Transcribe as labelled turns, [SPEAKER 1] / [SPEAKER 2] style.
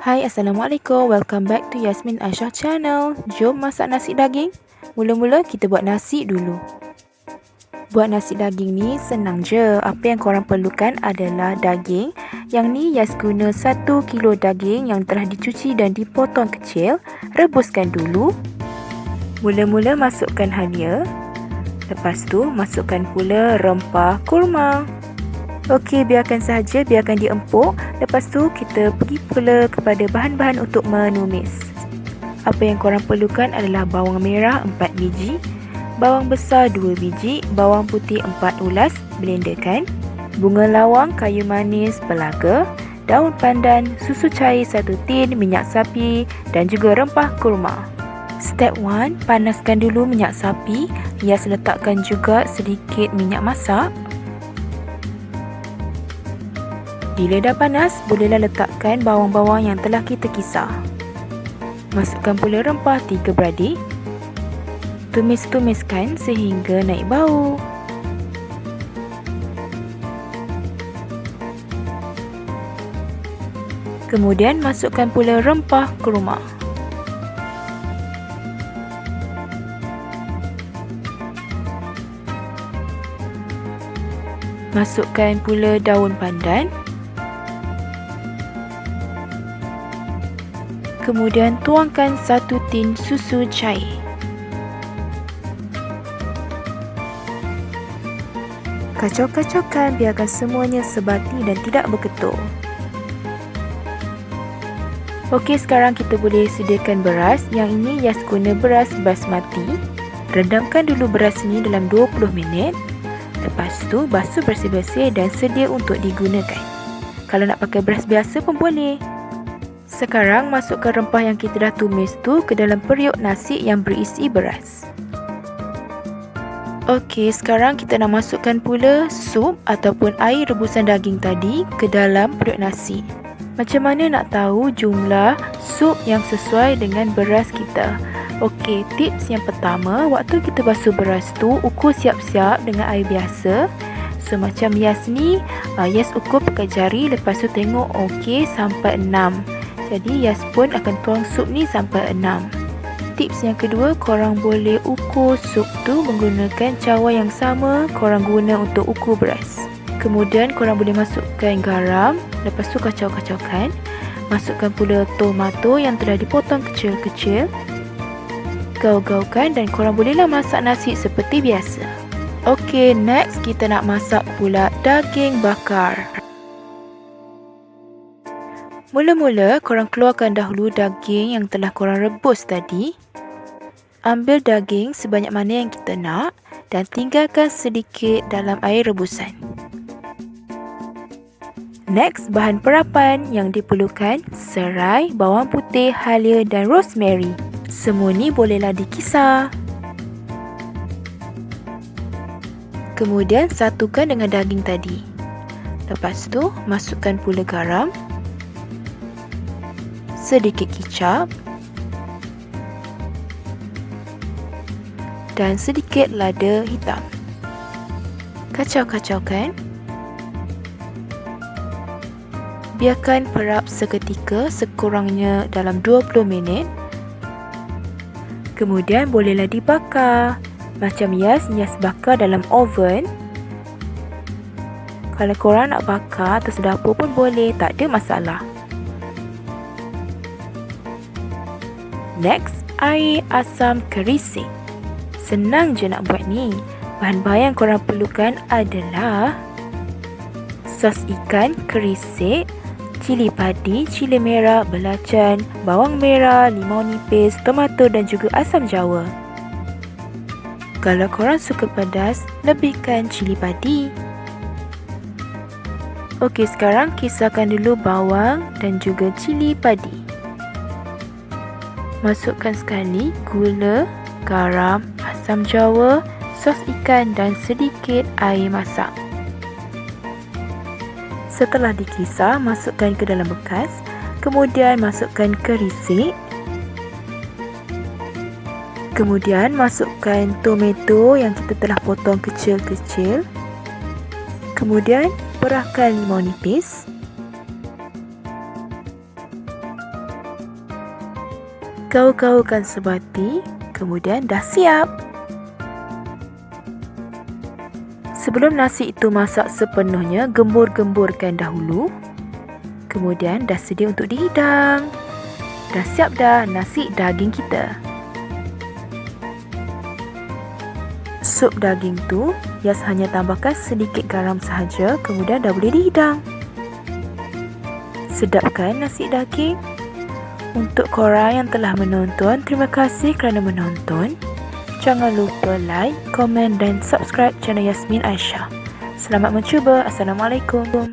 [SPEAKER 1] Hai, Assalamualaikum. Welcome back to Yasmin Aisyah channel. Jom masak nasi daging. Mula-mula kita buat nasi dulu. Buat nasi daging ni senang je. Apa yang korang perlukan adalah daging. Yang ni Yas guna 1 kilo daging yang telah dicuci dan dipotong kecil. Rebuskan dulu. Mula-mula masukkan halia. Lepas tu masukkan pula rempah kurma. Okey, biarkan sahaja, biarkan dia empuk. Lepas tu kita pergi pula kepada bahan-bahan untuk menumis. Apa yang korang perlukan adalah bawang merah 4 biji, bawang besar 2 biji, bawang putih 4 ulas, blenderkan, bunga lawang, kayu manis, pelaga, daun pandan, susu cair 1 tin, minyak sapi dan juga rempah kurma. Step 1, panaskan dulu minyak sapi. Yas letakkan juga sedikit minyak masak. Bila dah panas, bolehlah letakkan bawang-bawang yang telah kita kisar. Masukkan pula rempah 3 beradik. Tumis-tumiskan sehingga naik bau. Kemudian masukkan pula rempah kurma. Masukkan pula daun pandan. Kemudian tuangkan 1 tin susu cair. Kacau-kacaukan, biarkan semuanya sebati dan tidak berketul. Okey, sekarang kita boleh sediakan beras. Yang ini Yas guna beras basmati. Rendamkan dulu beras ini dalam 20 minit. Lepas tu basuh bersih-bersih dan sedia untuk digunakan. Kalau nak pakai beras biasa pun boleh. Sekarang masukkan rempah yang kita dah tumis tu ke dalam periuk nasi yang berisi beras. Okey, sekarang kita nak masukkan pula sup ataupun air rebusan daging tadi ke dalam periuk nasi. Macam mana nak tahu jumlah sup yang sesuai dengan beras kita? Okey, tips yang pertama, waktu kita basuh beras tu, ukur siap-siap dengan air biasa. So macam Yas ni, Yas ukur pakai jari, lepas tu tengok okey sampai 6. Jadi Yas pun akan tuang sup ni sampai 6. Tips yang kedua, korang boleh ukur sup tu menggunakan cawan yang sama korang guna untuk ukur beras. Kemudian korang boleh masukkan garam, lepas tu kacau-kacaukan. Masukkan pula tomato yang telah dipotong kecil-kecil. Gaul-gaulkan dan korang bolehlah masak nasi seperti biasa. Okey, next kita nak masak pula daging bakar. Mula-mula korang keluarkan dahulu daging yang telah korang rebus tadi. Ambil daging sebanyak mana yang kita nak dan tinggalkan sedikit dalam air rebusan. Next, bahan perapan yang diperlukan serai, bawang putih, halia dan rosemary. Semua ni bolehlah dikisar. Kemudian satukan dengan daging tadi. Lepas tu masukkan pula garam, sedikit kicap dan sedikit lada hitam. Kacau-kacaukan. Biarkan perap seketika, sekurangnya dalam 20 minit. Kemudian bolehlah dibakar. Macam Yas bakar dalam oven. Kalau korang nak bakar atas dapur pun boleh, tak ada masalah. Next, air asam kerisik. Senang je nak buat ni. Bahan-bahan yang korang perlukan adalah sos ikan kerisik, cili padi, cili merah, belacan, bawang merah, limau nipis, tomato dan juga asam jawa. Kalau korang suka pedas, lebihkan cili padi. Okey, sekarang kisarkan dulu bawang dan juga cili padi. Masukkan sekali gula, garam, asam jawa, sos ikan dan sedikit air masak. Setelah dikisar, masukkan ke dalam bekas. Kemudian masukkan kerisik. Kemudian masukkan tomato yang kita telah potong kecil-kecil. Kemudian perahkan limau nipis. Gaul-gaulkan sebati, kemudian dah siap. Sebelum nasi itu masak sepenuhnya, gembur-gemburkan dahulu. Kemudian dah sedia untuk dihidang. Dah siap dah nasi daging kita. Sup daging tu, Yas hanya tambahkan sedikit garam sahaja, kemudian dah boleh dihidang. Sedapkan nasi daging. Untuk korang yang telah menonton, terima kasih kerana menonton. Jangan lupa like, komen dan subscribe channel Yasmin Aisyah. Selamat mencuba. Assalamualaikum.